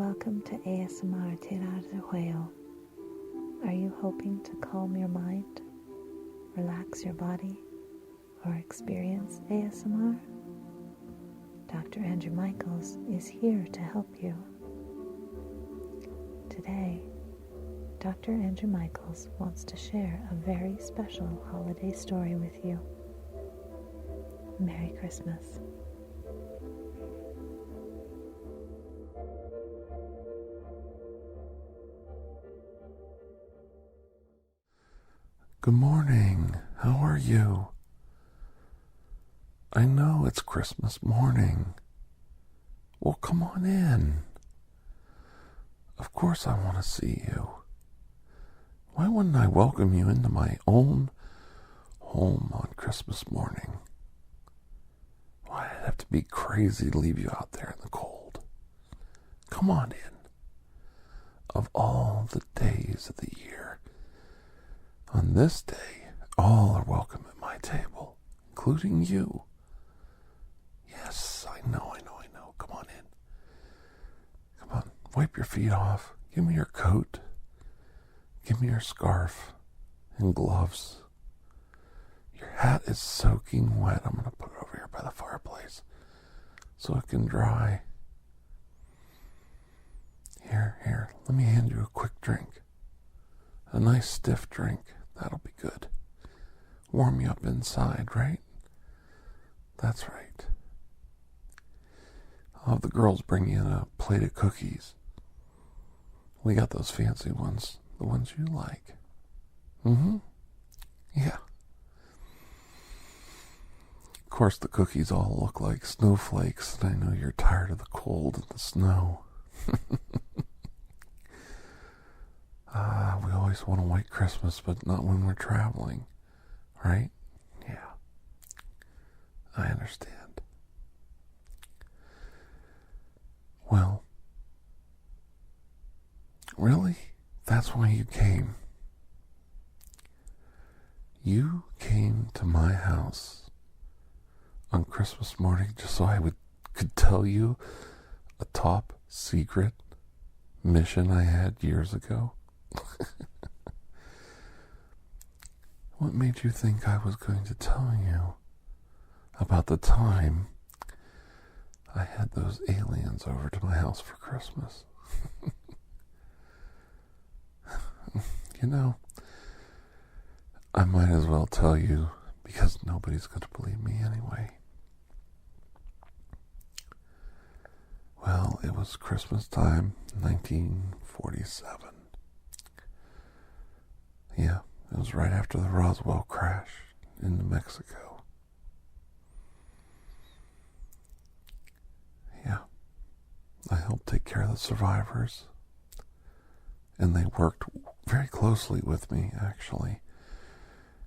Welcome to ASMR TirarADeguello. Are you hoping to calm your mind, relax your body, or experience ASMR? Dr. Andrew Michaels is here to help you. Today, Dr. Andrew Michaels wants to share a very special holiday story with you. Merry Christmas. Good morning. How are you? I know it's Christmas morning. Well, come on in. Of course I want to see you. Why wouldn't I welcome you into my own home on Christmas morning? Why, I'd have to be crazy to leave you out there in the cold. Come on in. Of all the days of the year, on this day, all are welcome at my table, including you. Yes, I know. Come on in. Come on, wipe your feet off. Give me your coat. Give me your scarf and gloves. Your hat is soaking wet. I'm going to put it over here by the fireplace so it can dry. Here, let me hand you a quick drink. A nice stiff drink. That'll be good. Warm you up inside, right? That's right. I'll have the girls bring you in a plate of cookies. We got those fancy ones, the ones you like. Yeah. Of course, the cookies all look like snowflakes, and I know you're tired of the cold and the snow. We always want a white Christmas, but not when we're traveling, right? Yeah, I understand. Well, really? That's why you came? You came to my house on Christmas morning just so I could tell you a top secret mission I had years ago? What made you think I was going to tell you about the time I had those aliens over to my house for Christmas? You know, I might as well tell you because nobody's going to believe me anyway. Well, it was Christmas time, 1947. Yeah, it was right after the Roswell crash in New Mexico. Yeah, I helped take care of the survivors, and they worked very closely with me, actually,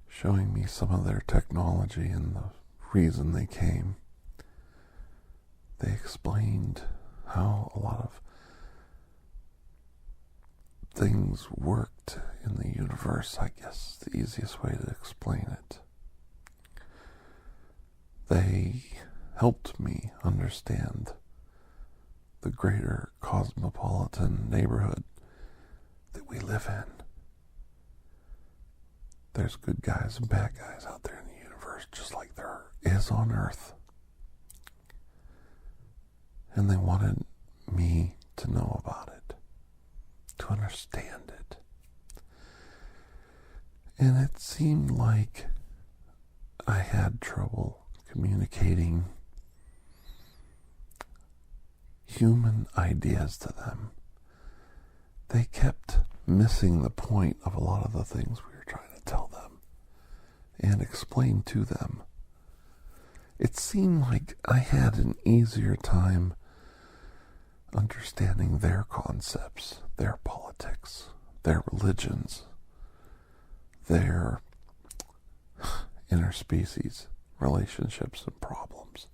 showing me some of their technology and the reason they came. They explained how a lot of things worked in the universe, I guess, the easiest way to explain it. They helped me understand the greater cosmopolitan neighborhood that we live in. There's good guys and bad guys out there in the universe, just like there is on Earth. And they wanted me to know about it, to understand it. And it seemed like I had trouble communicating human ideas to them. They kept missing the point of a lot of the things we were trying to tell them and explain to them. It seemed like I had an easier time understanding their concepts, their politics, their religions, their interspecies relationships and problems.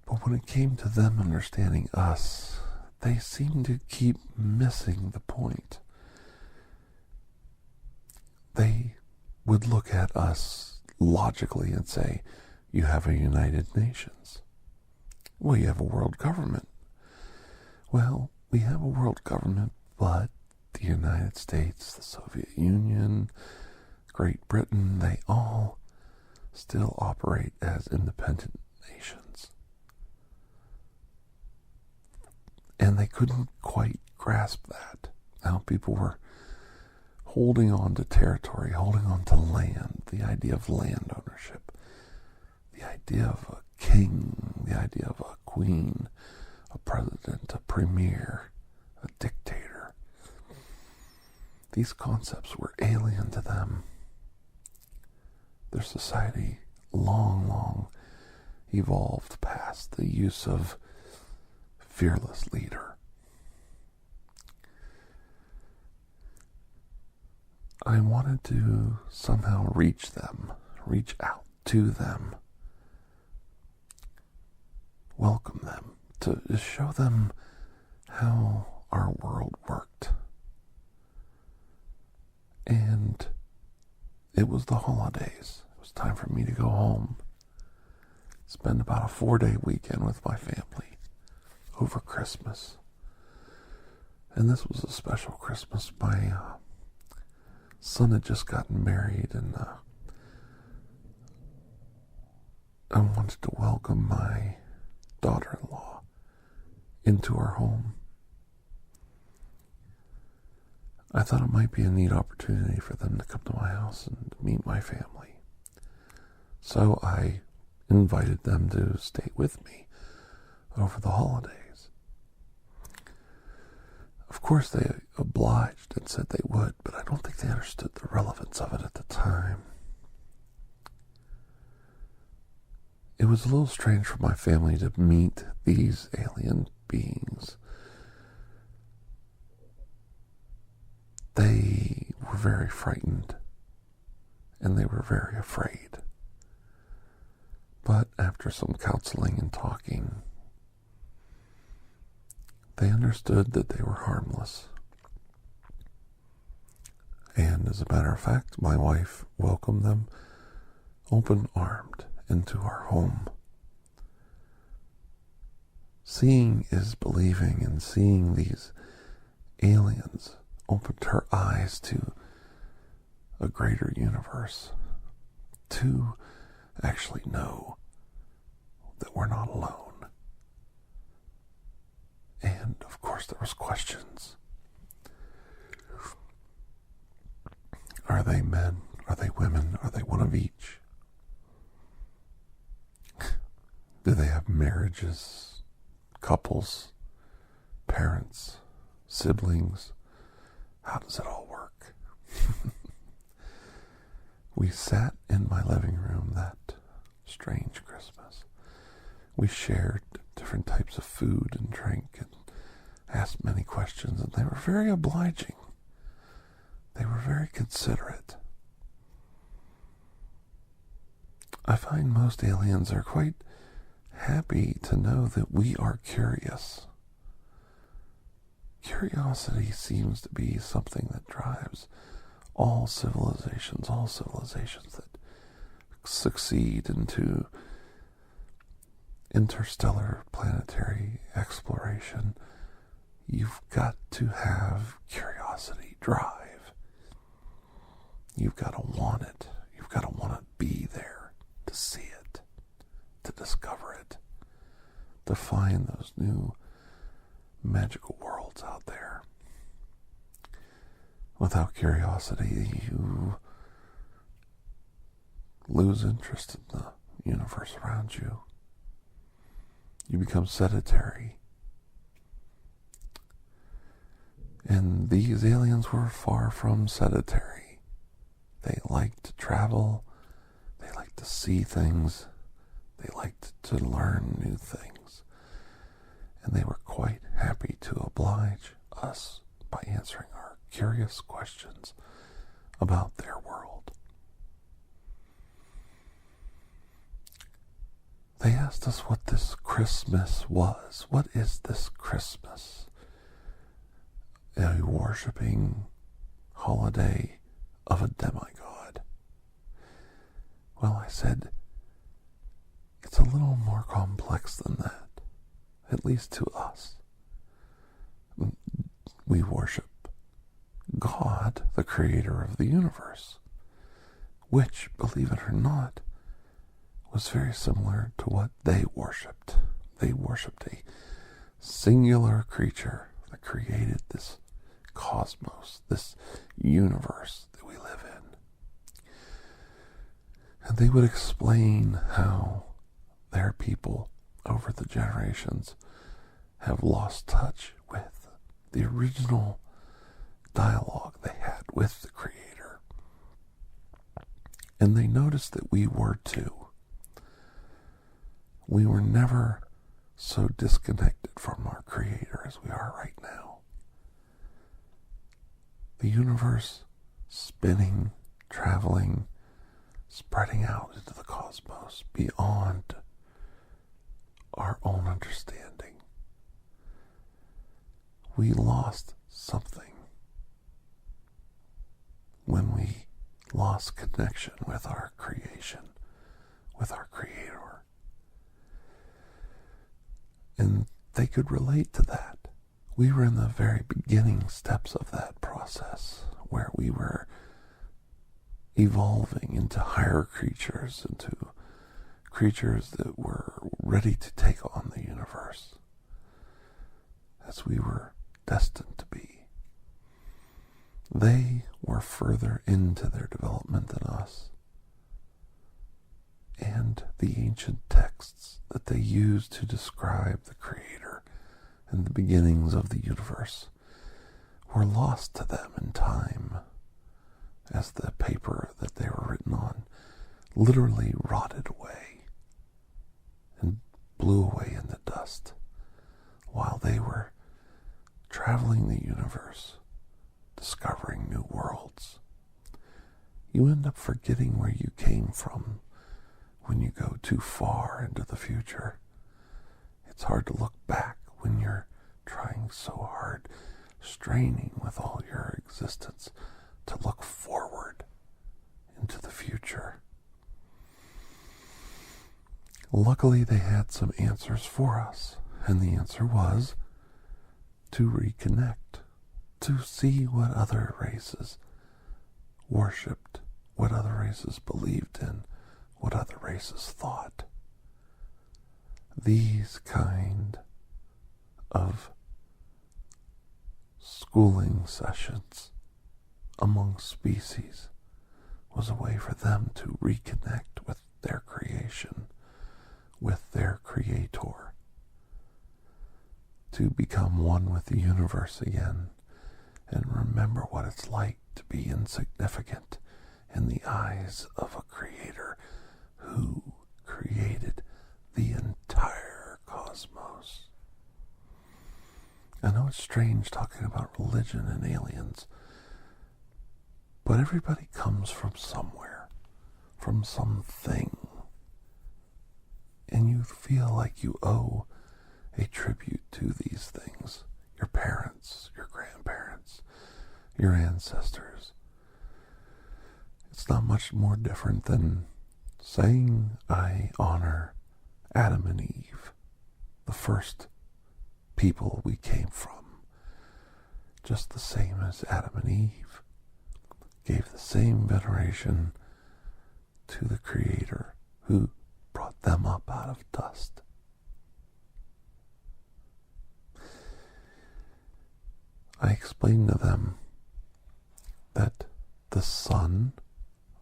But when it came to them understanding us, they seemed to keep missing the point. They would look at us logically and say, you have a United Nations. Well, you have a world government. Well, we have a world government, but the United States, the Soviet Union, Great Britain, they all still operate as independent nations. And they couldn't quite grasp that. Now people were holding on to territory, holding on to land, the idea of land ownership, the idea of a king, the idea of a queen, a president, a premier, a dictator. These concepts were alien to them. Their society long evolved past the use of fearless leader. I wanted to somehow reach them, reach out to them, welcome them, to show them how our world worked. And it was the holidays. It was time for me to go home, spend about a 4-day weekend with my family over Christmas. And this was a special Christmas. My son had just gotten married, and I wanted to welcome my daughter-in-law into our home. I thought it might be a neat opportunity for them to come to my house and meet my family. So I invited them to stay with me over the holidays. Of course, they obliged and said they would, but I don't think they understood the relevance of it at the time. It was a little strange for my family to meet these alien beings. They were very frightened, and they were very afraid. But after some counseling and talking, they understood that they were harmless. And as a matter of fact, my wife welcomed them open-armed into our home. Seeing is believing, and seeing these aliens opened her eyes to a greater universe, to actually know that we're not alone. And of course there was questions. Are they men? Are they women? Are they one of each? Do they have marriages, couples, parents, siblings? How does it all work? We sat in my living room that strange Christmas. We shared different types of food and drink and asked many questions, and they were very obliging. They were very considerate. I find most aliens are quite happy to know that we are curious. Curiosity seems to be something that drives all civilizations that succeed into interstellar planetary exploration. You've got to have curiosity, drive. You've got to want it. You've got to want to be there, to see it, to discover it, to find those new magical worlds out there. Without curiosity, you lose interest in the universe around you. You become sedentary. And these aliens were far from sedentary. They liked to travel. They liked to see things. They liked to learn new things. And they were quite happy to oblige us by answering our curious questions about their world. They asked us what this Christmas was. What is this Christmas? A worshipping holiday of a demigod. Well, I said, it's a little more complex than that. at least to us. We worship God, the creator of the universe, which, believe it or not, was very similar to what they worshipped. They worshipped a singular creature that created this cosmos, this universe that we live in. And they would explain how their people over the generations have lost touch with the original dialogue they had with the Creator. And they noticed that we were too. We were never so disconnected from our Creator as we are right now. The universe spinning, traveling, spreading out into the cosmos beyond our own understanding. We lost something when we lost connection with our creation, with our Creator. And they could relate to that. We were in the very beginning steps of that process, where we were evolving into higher creatures, into creatures that were ready to take on the universe, as we were destined to be. They were further into their development than us, and the ancient texts that they used to describe the Creator and the beginnings of the universe were lost to them in time, as the paper that they were written on literally rotted away and blew away in the dust while they were traveling the universe, discovering new worlds. You end up forgetting where you came from when you go too far into the future. It's hard to look back when you're trying so hard, straining with all your existence to look forward into the future. Luckily, they had some answers for us, and the answer was to reconnect, to see what other races worshipped, what other races believed in, what other races thought. These kind of schooling sessions among species was a way for them to reconnect with their creation, with their Creator, to become one with the universe again, and remember what it's like to be insignificant in the eyes of a Creator who created the entire cosmos. I know it's strange talking about religion and aliens, but everybody comes from somewhere, from something, and you feel like you owe a tribute to these things. Your parents, your grandparents, your ancestors. It's not much more different than saying I honor Adam and Eve, the first people we came from, just the same as Adam and Eve gave the same veneration to the Creator who brought them up out of dust. I explained to them that the Son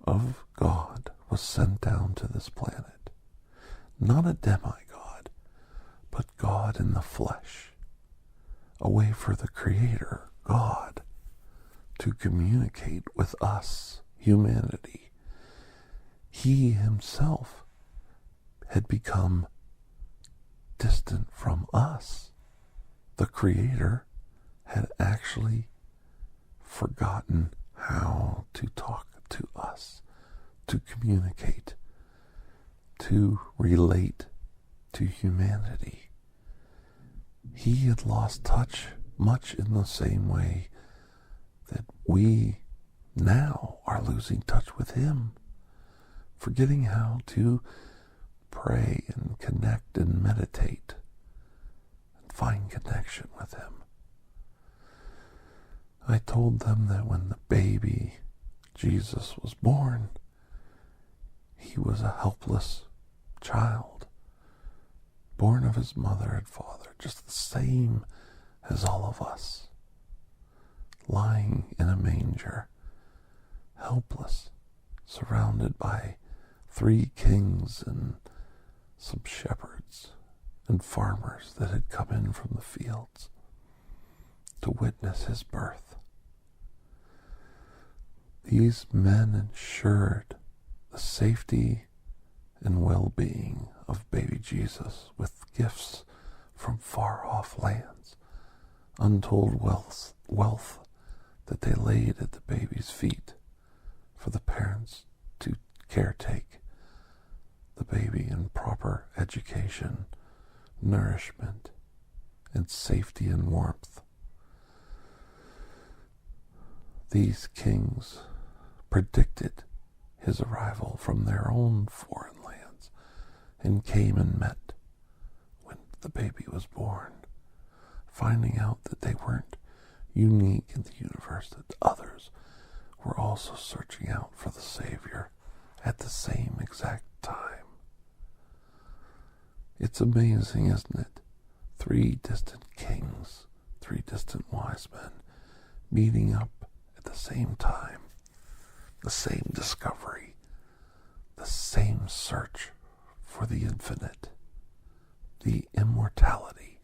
of God was sent down to this planet, not a demigod, but God in the flesh, a way for the Creator, God, to communicate with us, humanity. He himself had become distant from us. The Creator had actually forgotten how to talk to us, to communicate, to relate to humanity. He had lost touch much in the same way that we now are losing touch with him, forgetting how to pray and connect and meditate find connection with him. I told them that when the baby Jesus was born, he was a helpless child, born of his mother and father, just the same as all of us, lying in a manger, helpless, surrounded by 3 kings and some shepherds and farmers that had come in from the fields to witness his birth. These men ensured the safety and well-being of baby Jesus with gifts from far-off lands, untold wealth that they laid at the baby's feet for the parents to caretake the baby in proper education, nourishment, and safety and warmth. These kings predicted his arrival from their own foreign lands and came and met when the baby was born, finding out that they weren't unique in the universe, that others were also searching out for the Savior at the same exact time. It's amazing, isn't it? 3 distant kings, 3 distant wise men meeting up at the same time, the same discovery, the same search for the infinite, the immortality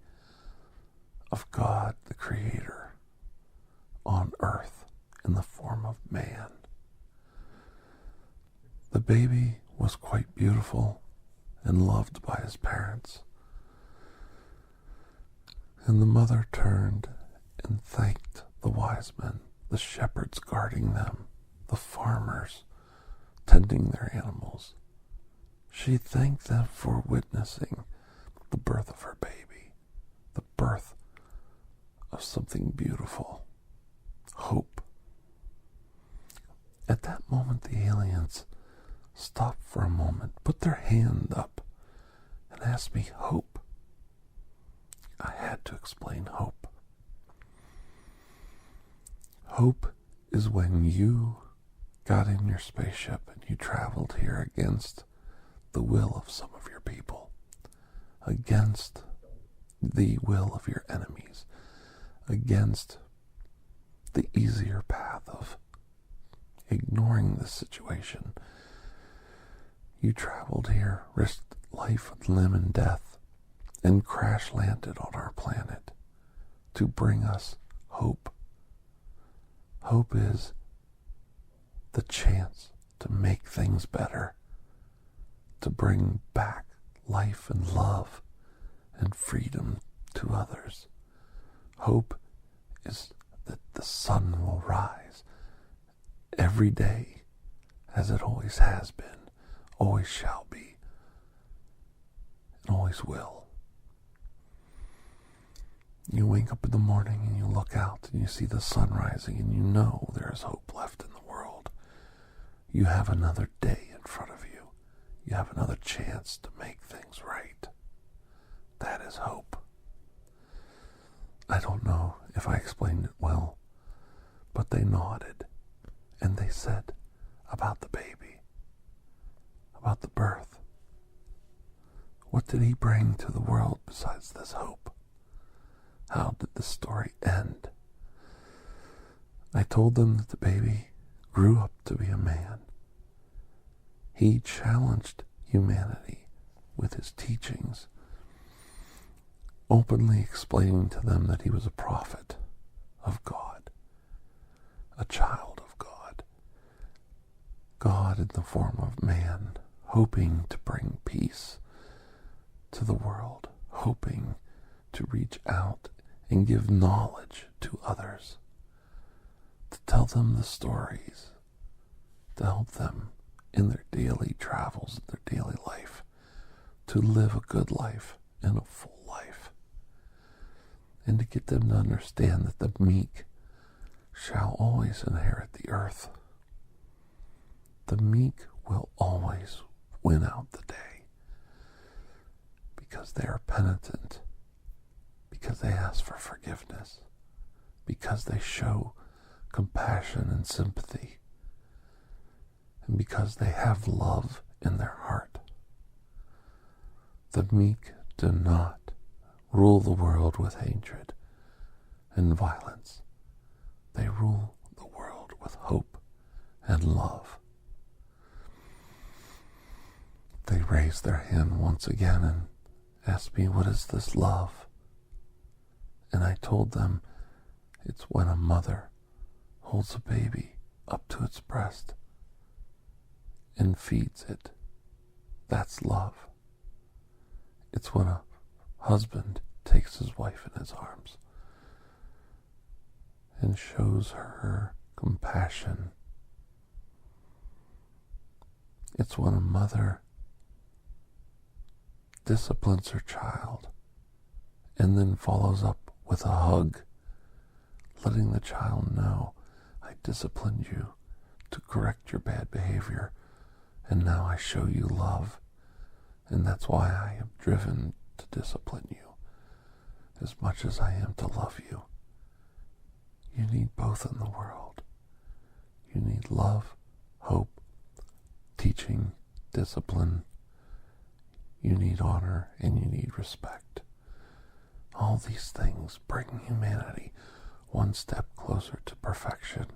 of God the Creator on earth in the form of man. The baby was quite beautiful and loved by his parents, and the mother turned and thanked the wise men, the shepherds guarding them, the farmers tending their animals. She thanked them for witnessing the birth of her baby, the birth of something beautiful, hope. At that moment, the aliens stopped for a moment, put their hand up, and asked me, "Hope?" I had to explain hope. Hope is when you got in your spaceship and you traveled here against the will of some of your people, against the will of your enemies, against the easier path of ignoring the situation. You traveled here, risked life and limb and death, and crash landed on our planet to bring us hope. Hope is the chance to make things better, to bring back life and love and freedom to others. Hope is that the sun will rise every day as it always has been, always shall be, and always will. You wake up in the morning and you look out and you see the sun rising and you know there is hope left in the world. You have another day in front of you. You have another chance to make things right. That is hope. I don't know if I explained it well, but they nodded and they said about the baby, about the birth. What did he bring to the world besides this hope? How did the story end? I told them that the baby grew up to be a man. He challenged humanity with his teachings, openly explaining to them that he was a prophet of God, a child of God, God in the form of man, hoping to bring peace to the world, hoping to reach out and give knowledge to others, to tell them the stories, to help them in their daily travels, their daily life, to live a good life and a full life, and to get them to understand that the meek shall always inherit the earth. The meek will always win out the day because they are penitent, because they ask for forgiveness, because they show compassion and sympathy, and because they have love in their heart. The meek do not rule the world with hatred and violence. They rule the world with hope and love. They raised their hand once again and asked me, what is this love? And I told them, it's when a mother holds a baby up to its breast and feeds it. That's love. It's when a husband takes his wife in his arms and shows her compassion. It's when a mother disciplines her child and then follows up with a hug, letting the child know, I disciplined you to correct your bad behavior, and now I show you love, and that's why I am driven to discipline you as much as I am to love you. You need both in the world. You need love, hope, teaching, discipline. You need honor, and you need respect. All these things bring humanity one step closer to perfection,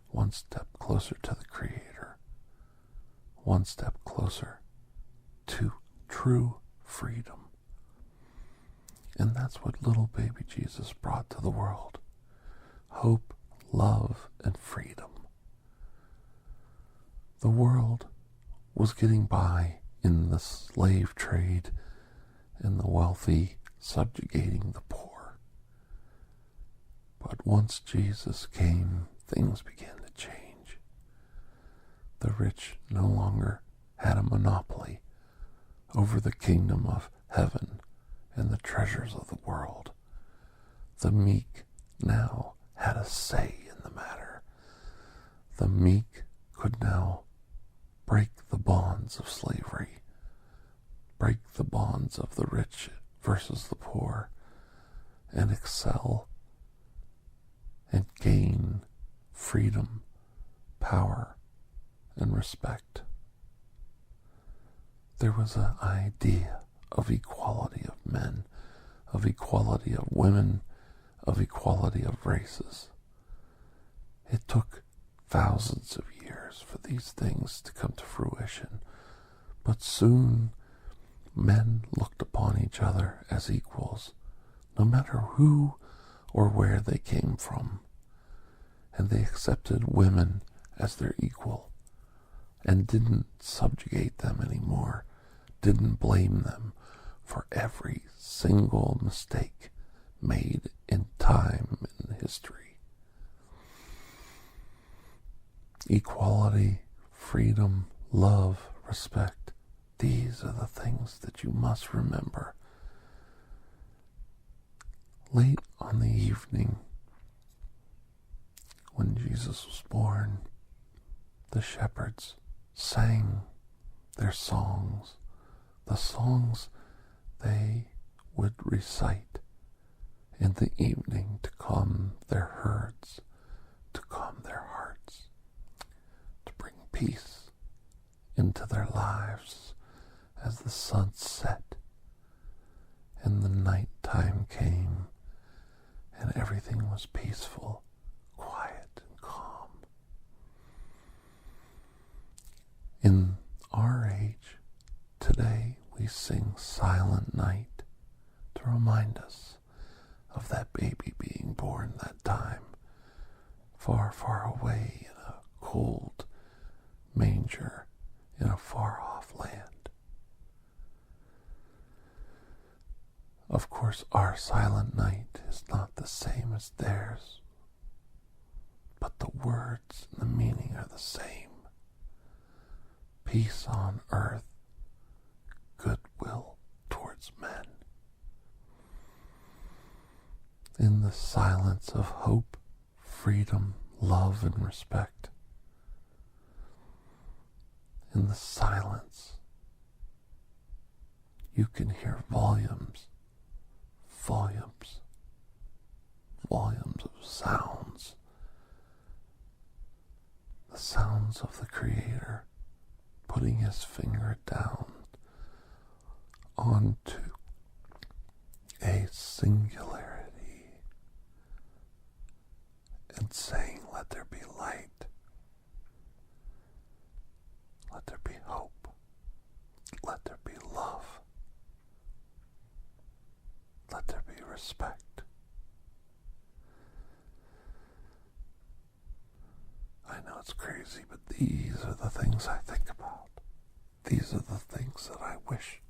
one step closer to the Creator, one step closer to true freedom. And that's what little baby Jesus brought to the world. Hope, love, and freedom. The world was getting by in the slave trade and the wealthy subjugating the poor. But once Jesus came, things began to change. The rich no longer had a monopoly over the kingdom of heaven and the treasures of the world. The meek now had a say in the matter. The meek could now break the bonds of slavery, break the bonds of the rich versus the poor, and excel and gain freedom, power, and respect. There was an idea of equality of men, of equality of women, of equality of races. It took thousands of years for these things to come to fruition, but soon men looked upon each other as equals, no matter who or where they came from, and they accepted women as their equal and didn't subjugate them anymore, didn't blame them for every single mistake made in time in history. Equality, freedom, love, respect, these are the things that you must remember. Late on the evening, when Jesus was born, the shepherds sang their songs, the songs they would recite in the evening to calm their herds, to calm their hearts, to bring peace into their lives as the sun set and the night time came and everything was peaceful, quiet, and calm. In our age, today we sing Silent Night to remind us of that baby being born that time, far, far away in a cold manger in a far-off land. Of course, our silent night is not the same as theirs, but the words and the meaning are the same. Peace on earth, goodwill towards men. In the silence of hope, freedom, love, and respect. In the silence, you can hear volumes volumes, volumes of sounds, the sounds of the Creator putting his finger down onto a singularity and saying, let there be light, let there be hope, let there be love, let there be respect. I know it's crazy, but these are the things I think about. These are the things that I wish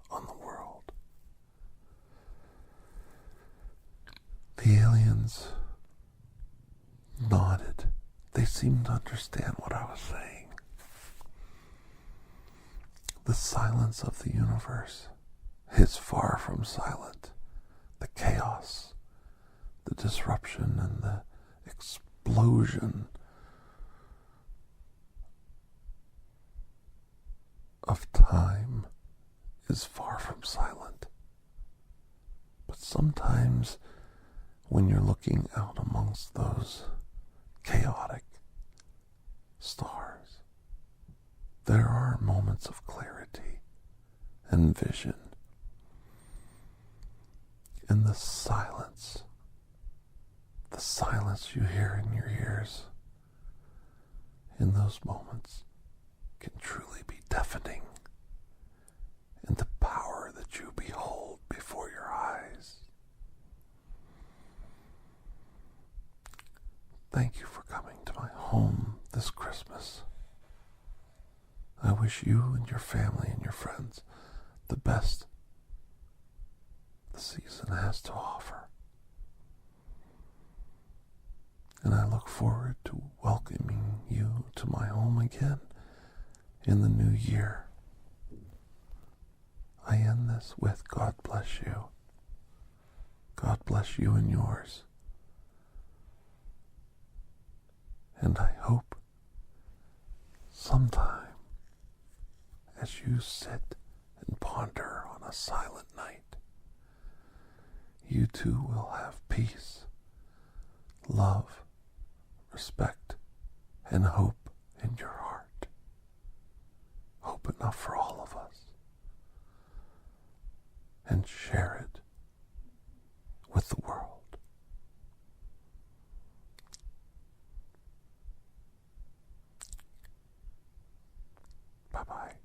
on the world. The aliens nodded. They seemed to understand what I was saying. The silence of the universe is far from silent. The chaos, the disruption, and the explosion of time is far from silent. But sometimes when you're looking out amongst those chaotic stars, there are moments of clarity and vision. And the silence you hear in your ears in those moments can truly be deafening, and the power that you behold before your eyes. Thank you for coming to my home this Christmas. I wish you and your family and your friends the best the season has to offer. And I look forward to welcoming you to my home again in the new year. I end this with God bless you. God bless you and yours. And I hope sometime as you sit and ponder on a silent night, you too will have peace, love, respect, and hope in your heart. Hope enough for all of us. And share it with the world. Bye-bye.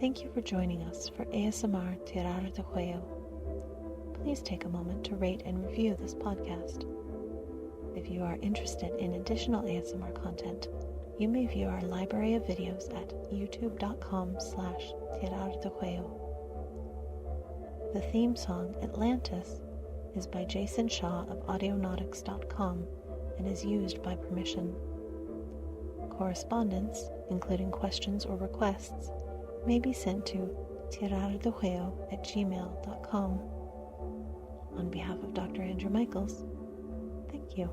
Thank you for joining us for ASMR TirarADeguello. Please take a moment to rate and review this podcast. If you are interested in additional ASMR content, you may view our library of videos at youtube.com/TirarADeguello. The theme song, Atlantis, is by Jason Shaw of audionautics.com and is used by permission. Correspondence, including questions or requests, may be sent to TirarADeguello@gmail.com. On behalf of Dr. Andrew Michaels, thank you.